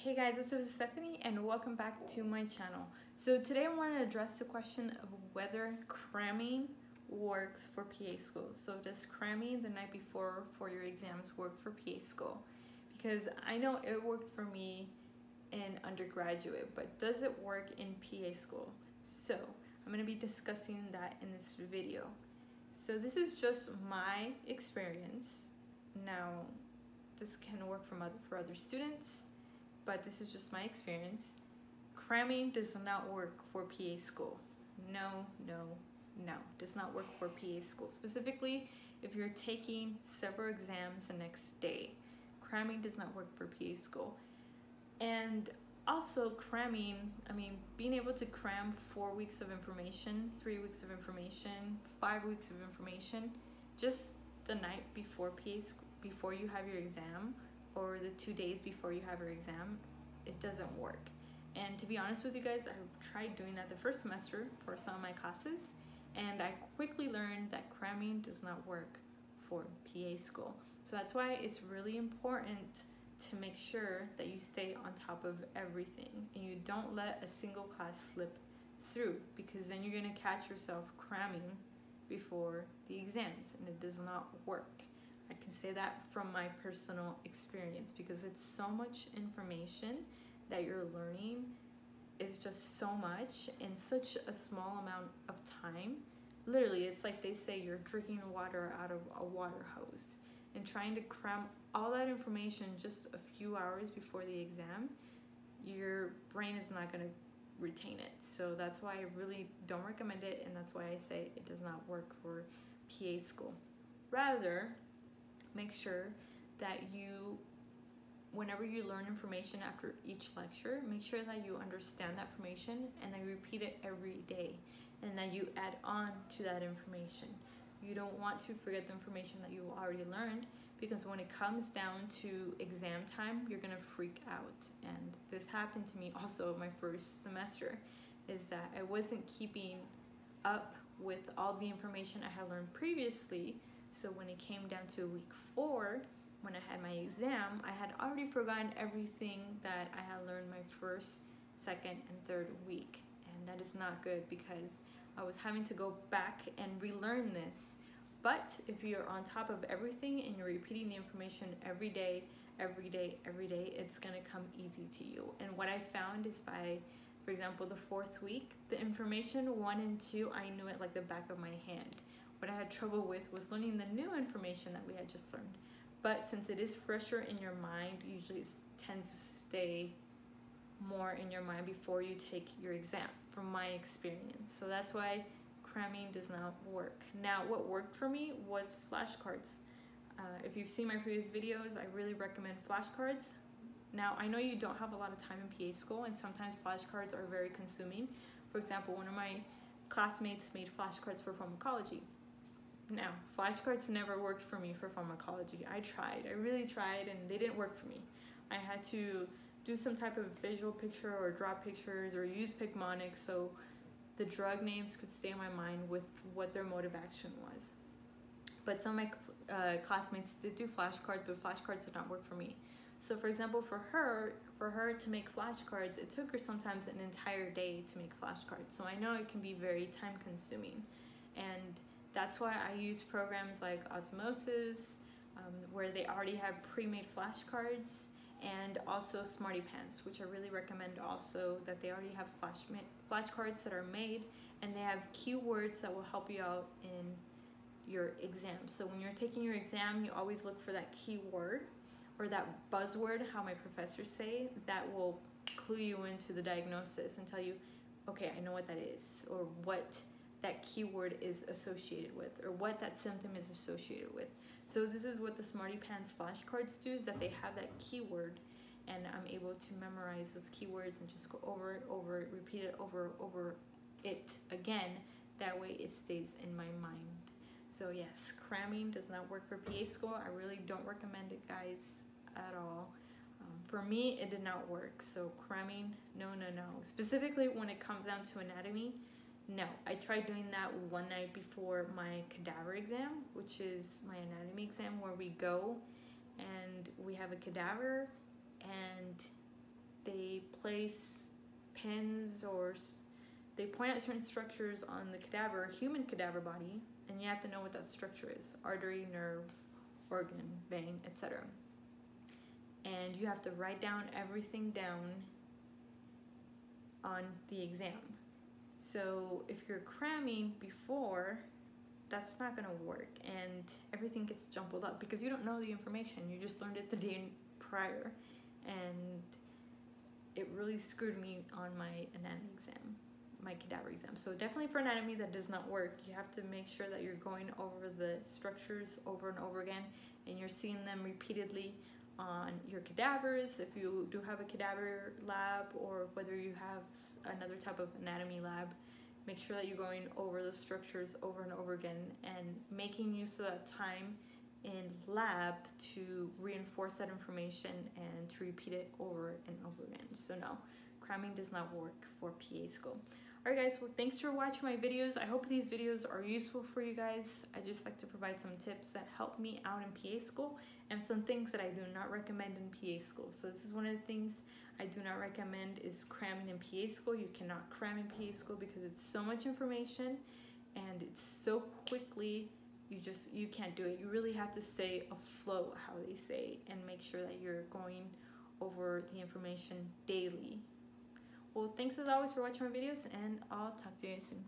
Hey guys, what's up? It's Stephanie and welcome back to my channel. So today I want to address the question of whether cramming works for PA school. So does cramming the night before for your exams work for PA school? Because I know it worked for me in undergraduate, but does it work in PA school? So I'm going to be discussing that in this video. So this is just my experience. Now this can work for other students, but this is just my experience. Cramming does not work for PA school. No, does not work for PA school. Specifically, if you're taking several exams the next day, cramming does not work for PA school. And also cramming, being able to cram 4 weeks of information, 3 weeks of information, 5 weeks of information, just the night before before you have your exam, or the 2 days before you have your exam, it doesn't work. And to be honest with you guys, I tried doing that the first semester for some of my classes, and I quickly learned that cramming does not work for PA school. So that's why it's really important to make sure that you stay on top of everything and you don't let a single class slip through, because then you're going to catch yourself cramming before the exams and it does not work. I can say that from my personal experience, because it's so much information that you're learning. Is just so much in such a small amount of time. Literally, it's like they say you're drinking water out of a water hose, and trying to cram all that information just a few hours before the exam, your brain is not going to retain it. So that's why I really don't recommend it, and that's why I say it does not work for PA school. Rather, make sure that whenever you learn information after each lecture, make sure that you understand that information and then repeat it every day, and that you add on to that information. You don't want to forget the information that you already learned, because when it comes down to exam time, you're gonna freak out. And this happened to me also my first semester, is that I wasn't keeping up with all the information I had learned previously. So when it came down to week 4, when I had my exam, I had already forgotten everything that I had learned my first, second, and third week. And that is not good, because I was having to go back and relearn this. But if you're on top of everything and you're repeating the information every day, it's gonna come easy to you. And what I found is by, for example, the 4th week, the information 1 and 2, I knew it like the back of my hand. What I had trouble with was learning the new information that we had just learned. But since it is fresher in your mind, usually it tends to stay more in your mind before you take your exam, from my experience. So that's why cramming does not work. Now, what worked for me was flashcards. If you've seen my previous videos, I really recommend flashcards. Now, I know you don't have a lot of time in PA school, and sometimes flashcards are very consuming. For example, one of my classmates made flashcards for pharmacology. Now, flashcards never worked for me for pharmacology. I really tried, and they didn't work for me. I had to do some type of visual picture or draw pictures or use Picmonics so the drug names could stay in my mind with what their mode of action was. But some of my classmates did do flashcards, but flashcards did not work for me. So for example, for her to make flashcards, it took her sometimes an entire day to make flashcards. So I know it can be very time consuming. And that's why I use programs like Osmosis, where they already have pre-made flashcards, and also Smarty Pants, which I really recommend also, that they already have flashcards that are made, and they have keywords that will help you out in your exam. So when you're taking your exam, you always look for that keyword or that buzzword, how my professors say, that will clue you into the diagnosis and tell you, okay, I know what that is, or what that keyword is associated with, or what that symptom is associated with. So this is what the Smarty Pants flashcards do, is that they have that keyword, and I'm able to memorize those keywords and just go over it, repeat it over it again. That way it stays in my mind. So yes, cramming does not work for PA school. I really don't recommend it, guys, at all. For me, it did not work. So cramming, no. Specifically when it comes down to anatomy, no. I tried doing that one night before my cadaver exam, which is my anatomy exam, where we go and we have a cadaver and place pins or they point out certain structures on the cadaver, human cadaver body, and you have to know what that structure is: artery, nerve, organ, vein, etc. And you have to write down everything down on the exam. So if you're cramming before, that's not going to work, and everything gets jumbled up because you don't know the information. You just learned it the day prior, and it really screwed me on my anatomy exam, my cadaver exam. So definitely for anatomy, that does not work. You have to make sure that you're going over the structures over and over again, and you're seeing them repeatedly on your cadavers, if you do have a cadaver lab, or whether you have another type of anatomy lab. Make sure that you're going over those structures over and over again and making use of that time in lab to reinforce that information and to repeat it over and over again. So no, cramming does not work for PA school. Alright guys, well thanks for watching my videos. I hope these videos are useful for you guys. I just like to provide some tips that help me out in PA school and some things that I do not recommend in PA school. So this is one of the things I do not recommend is cramming in PA school. You cannot cram in PA school because it's so much information and it's so quickly, you can't do it. You really have to stay afloat, how they say, and make sure that you're going over the information daily. Well, thanks as always for watching my videos, and I'll talk to you soon.